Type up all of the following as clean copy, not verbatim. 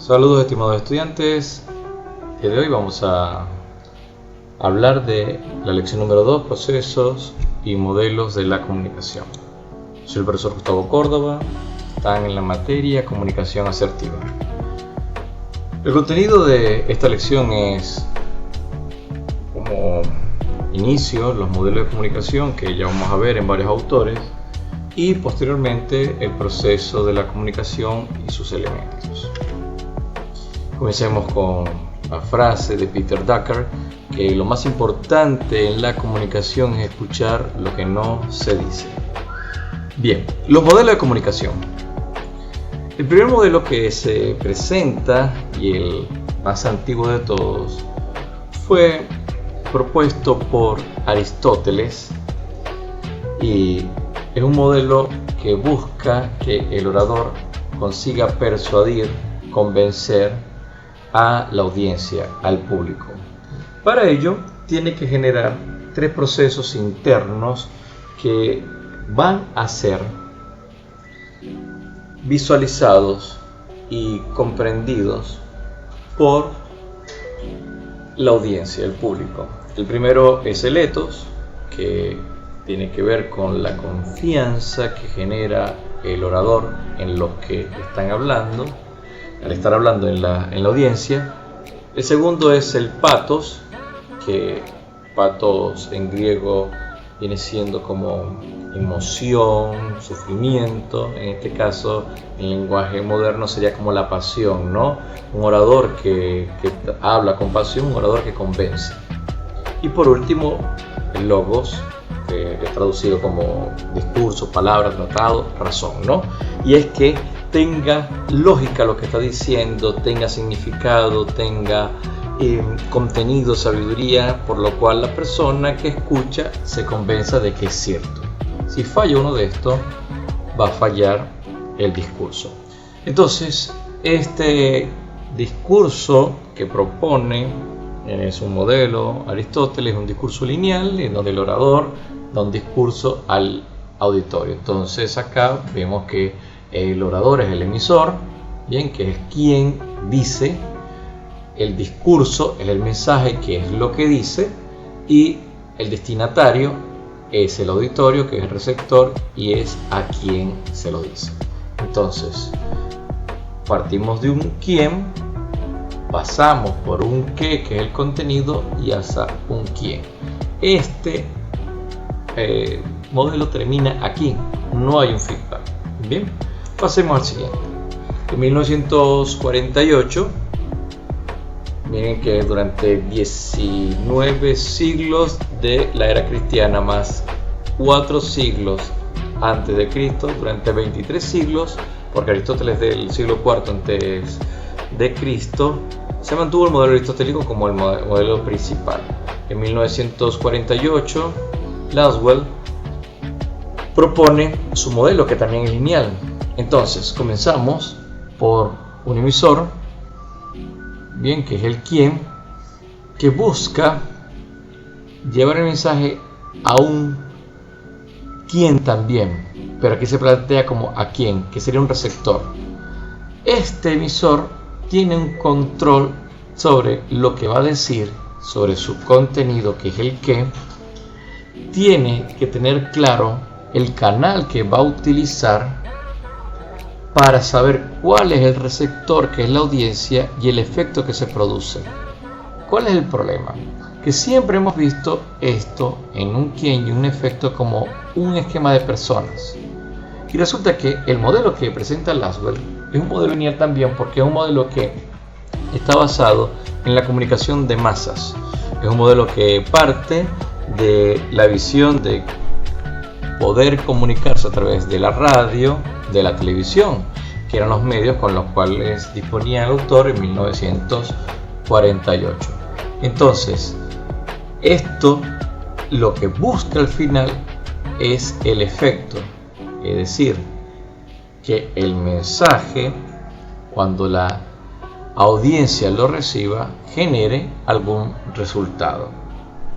Saludos estimados estudiantes. El día de hoy vamos a hablar de la lección número 2, procesos y modelos de la comunicación. Soy el profesor Gustavo Córdoba, están en la materia comunicación asertiva. El contenido de esta lección es como inicio los modelos de comunicación que ya vamos a ver en varios autores y posteriormente el proceso de la comunicación y sus elementos. Comencemos con la frase de Peter Drucker, que lo más importante en la comunicación es escuchar lo que no se dice. Bien, los modelos de comunicación. El primer modelo que se presenta y el más antiguo de todos fue propuesto por Aristóteles y es un modelo que busca que el orador consiga persuadir, convencer a la audiencia, al público. Para ello, tiene que generar tres procesos internos que van a ser visualizados y comprendidos por la audiencia, el público. El primero es el ethos, que tiene que ver con la confianza que genera el orador en lo que están hablando, al estar hablando en la audiencia. El segundo es el pathos, que pathos en griego viene siendo como emoción, sufrimiento. En este caso, en lenguaje moderno sería como la pasión, ¿no? Un orador que habla con pasión, un orador que convence. Y por último, el logos, que es traducido como discurso, palabra, tratado, razón, ¿no? Y es que tenga lógica lo que está diciendo, tenga significado, tenga contenido, sabiduría, por lo cual la persona que escucha se convenza de que es cierto. Si falla uno de estos, va a fallar el discurso. Entonces, este discurso que propone es un modelo Aristóteles, un discurso lineal en donde el orador da un discurso al auditorio. Entonces acá vemos que el orador es el emisor, bien, que es quien dice, el discurso es el mensaje, que es lo que dice, y el destinatario es el auditorio, que es el receptor, y es a quien se lo dice. Entonces, partimos de un quién, pasamos por un qué, que es el contenido, y hasta un quién. Este modelo termina aquí, no hay un feedback. Bien, pasemos al siguiente. En 1948, miren que durante 19 siglos de la era cristiana más 4 siglos antes de Cristo, durante 23 siglos, porque Aristóteles del siglo IV antes de Cristo, se mantuvo el modelo aristotélico como el modelo principal. En 1948, Laswell propone su modelo, que también es lineal. Entonces, comenzamos por un emisor, bien, que es el quién, que busca llevar el mensaje a un quién también, pero aquí se plantea como a quién, que sería un receptor. Este emisor tiene un control sobre lo que va a decir, sobre su contenido, que es el qué. Tiene que tener claro el canal que va a utilizar para saber cuál es el receptor, que es la audiencia, y el efecto que se produce. ¿Cuál es el problema? Que siempre hemos visto esto en un quién y un efecto como un esquema de personas. Y resulta que el modelo que presenta Laswell es un modelo lineal también, porque es un modelo que está basado en la comunicación de masas. Es un modelo que parte de la visión de poder comunicarse a través de la radio, de la televisión, que eran los medios con los cuales disponía el autor en 1948. Entonces, esto lo que busca al final es el efecto, es decir, que el mensaje, cuando la audiencia lo reciba, genere algún resultado.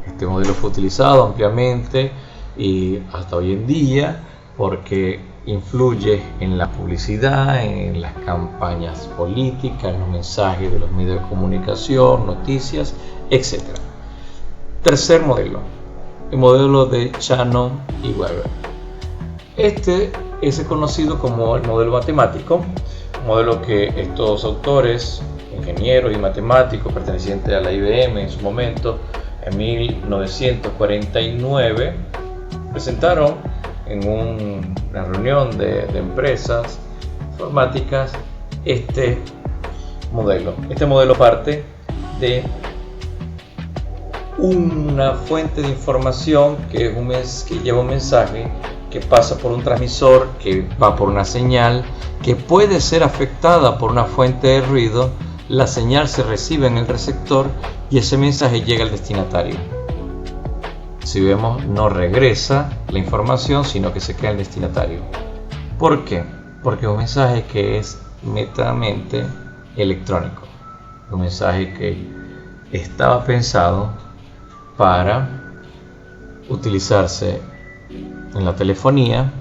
Este modelo fue utilizado ampliamente y hasta hoy en día porque influye en la publicidad, en las campañas políticas, en los mensajes de los medios de comunicación, noticias, etc. Tercer modelo, el modelo de Shannon y Weber. Este es conocido como el modelo matemático, un modelo que estos autores, ingenieros y matemáticos pertenecientes a la IBM en su momento, en 1949, presentaron en una reunión de empresas informáticas este modelo. Este modelo parte de una fuente de información que lleva un mensaje que pasa por un transmisor, que va por una señal, que puede ser afectada por una fuente de ruido. La señal se recibe en el receptor y ese mensaje llega al destinatario. Si vemos, no regresa la información, sino que se queda en el destinatario. ¿Por qué? Porque es un mensaje que es netamente electrónico. Un mensaje que estaba pensado para utilizarse en la telefonía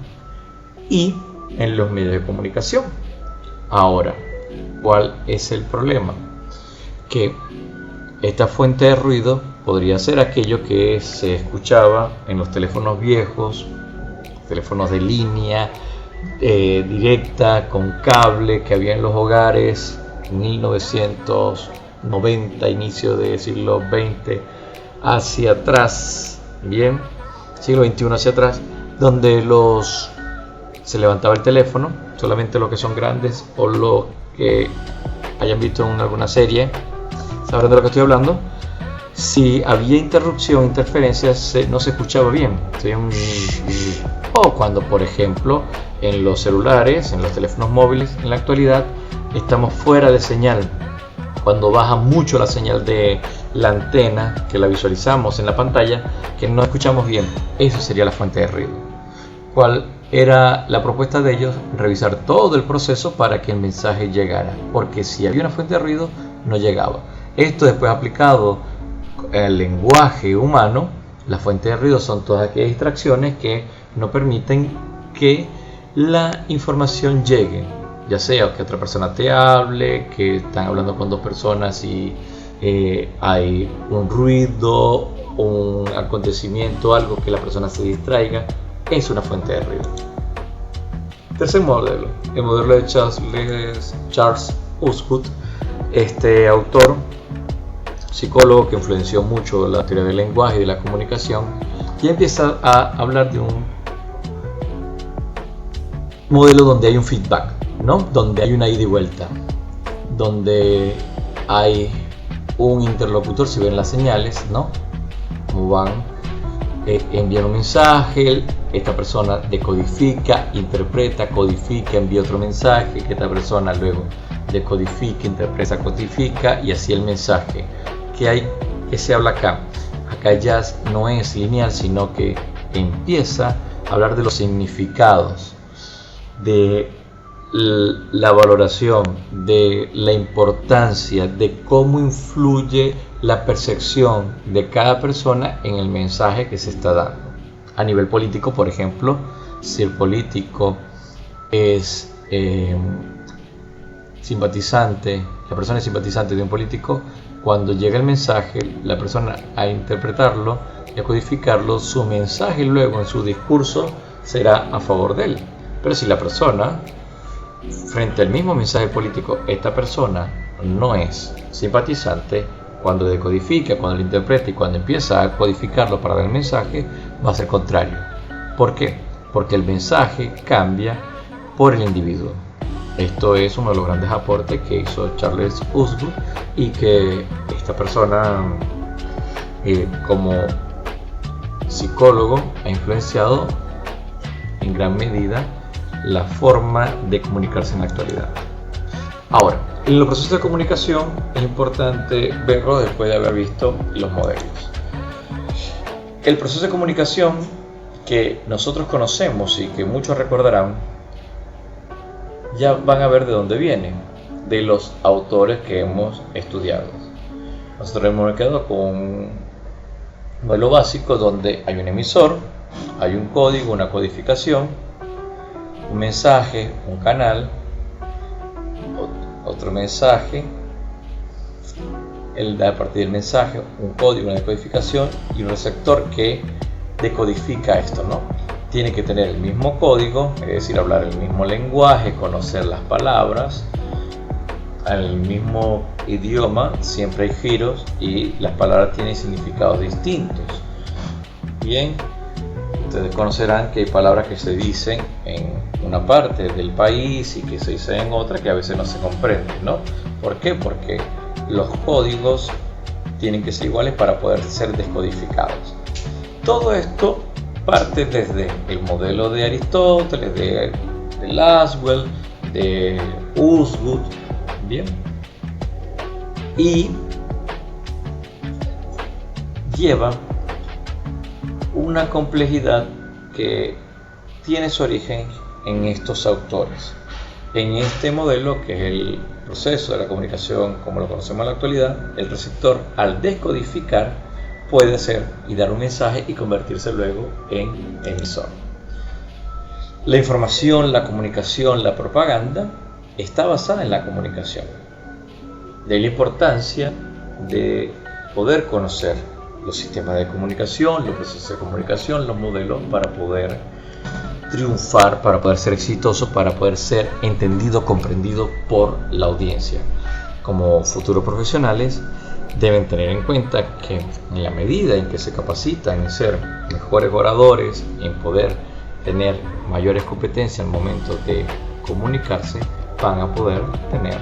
y en los medios de comunicación. Ahora, ¿cuál es el problema? Que esta fuente de ruido podría ser aquello que se escuchaba en los teléfonos viejos, teléfonos de línea directa, con cable, que había en los hogares en 1990, inicio del siglo XX hacia atrás, bien, siglo XXI hacia atrás, donde se levantaba el teléfono, solamente los que son grandes o los que hayan visto en alguna serie sabrán de lo que estoy hablando. Si había interferencia, no se escuchaba bien. O cuando, por ejemplo, en los celulares, en los teléfonos móviles, en la actualidad, estamos fuera de señal. Cuando baja mucho la señal de la antena, que la visualizamos en la pantalla, que no escuchamos bien, eso sería la fuente de ruido. ¿Cuál era la propuesta de ellos? Revisar todo el proceso para que el mensaje llegara, porque si había una fuente de ruido, no llegaba. Esto después aplicado al lenguaje humano, la fuente de ruido son todas aquellas distracciones que no permiten que la información llegue, ya sea que otra persona te hable, que están hablando con dos personas y hay un ruido, un acontecimiento, algo que la persona se distraiga, es una fuente de ruido. Tercer modelo, el modelo de Charles Osgood, este autor, psicólogo que influenció mucho la teoría del lenguaje y de la comunicación, y empieza a hablar de un modelo donde hay un feedback, ¿no? Donde hay una ida y vuelta, donde hay un interlocutor, si ven las señales, ¿no? Como van, envían un mensaje, esta persona decodifica, interpreta, codifica, envía otro mensaje, que esta persona luego decodifica, interpreta, codifica, y así el mensaje. ¿Qué se habla acá? Acá ya no es lineal, sino que empieza a hablar de los significados, de la valoración, de la importancia, de cómo influye la percepción de cada persona en el mensaje que se está dando. A nivel político, por ejemplo, si el político es simpatizante, la persona es simpatizante de un político, cuando llega el mensaje, la persona a interpretarlo y a codificarlo, su mensaje luego en su discurso será a favor de él. Pero si la persona, frente al mismo mensaje político, esta persona no es simpatizante, cuando decodifica, cuando lo interpreta y cuando empieza a codificarlo para dar el mensaje, va a ser contrario. ¿Por qué? Porque el mensaje cambia por el individuo. Esto es uno de los grandes aportes que hizo Charles Osgood y que esta persona como psicólogo ha influenciado en gran medida la forma de comunicarse en la actualidad. Ahora, en los procesos de comunicación es importante verlo después de haber visto los modelos. El proceso de comunicación que nosotros conocemos y que muchos recordarán, ya van a ver de dónde viene, de los autores que hemos estudiado. Nosotros hemos quedado con un modelo básico donde hay un emisor, hay un código, una codificación, un mensaje, un canal, otro mensaje, él da a partir del mensaje un código, una decodificación y un receptor que decodifica esto, ¿no? Tiene que tener el mismo código, es decir, hablar el mismo lenguaje, conocer las palabras, el mismo idioma, siempre hay giros y las palabras tienen significados distintos. Bien, ustedes conocerán que hay palabras que se dicen en una parte del país y que se dicen en otra que a veces no se comprenden, ¿no? ¿Por qué? Porque los códigos tienen que ser iguales para poder ser descodificados. Todo esto parte desde el modelo de Aristóteles, de Laswell, de Osgood, bien, y lleva una complejidad que tiene su origen en estos autores. En este modelo, que es el proceso de la comunicación como lo conocemos en la actualidad, el receptor, al descodificar, puede hacer y dar un mensaje y convertirse luego en emisor. La información, la comunicación, la propaganda está basada en la comunicación. De ahí la importancia de poder conocer los sistemas de comunicación, los procesos de comunicación, los modelos para poder triunfar, para poder ser exitoso, para poder ser entendido, comprendido por la audiencia. Como futuros profesionales deben tener en cuenta que en la medida en que se capacitan en ser mejores oradores, en poder tener mayores competencias al momento de comunicarse, van a poder tener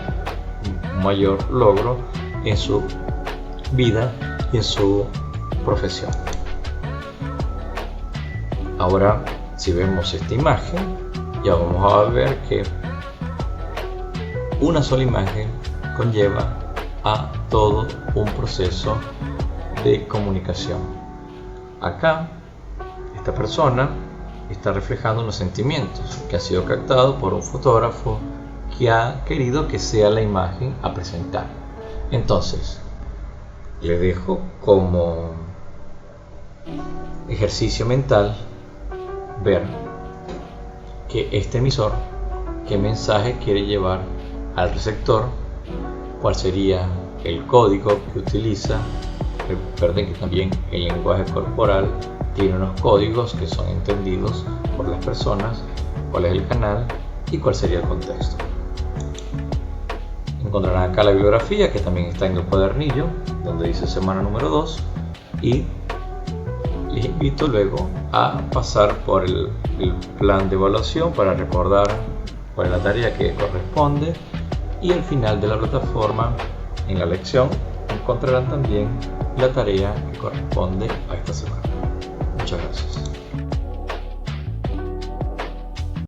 un mayor logro en su vida y en su profesión. Ahora, si vemos esta imagen, ya vamos a ver que una sola imagen conlleva a todo un proceso de comunicación. Acá, esta persona está reflejando los sentimientos que ha sido captado por un fotógrafo que ha querido que sea la imagen a presentar. Entonces, les dejo como ejercicio mental ver que este emisor, qué mensaje quiere llevar al receptor, cuál sería el código que utiliza. Recuerden que también el lenguaje corporal tiene unos códigos que son entendidos por las personas, cuál es el canal y cuál sería el contexto. Encontrarán acá la bibliografía que también está en el cuadernillo donde dice semana número 2 y les invito luego a pasar por el plan de evaluación para recordar cuál es la tarea que corresponde y al final de la plataforma en la lección encontrarán también la tarea que corresponde a esta semana. Muchas gracias.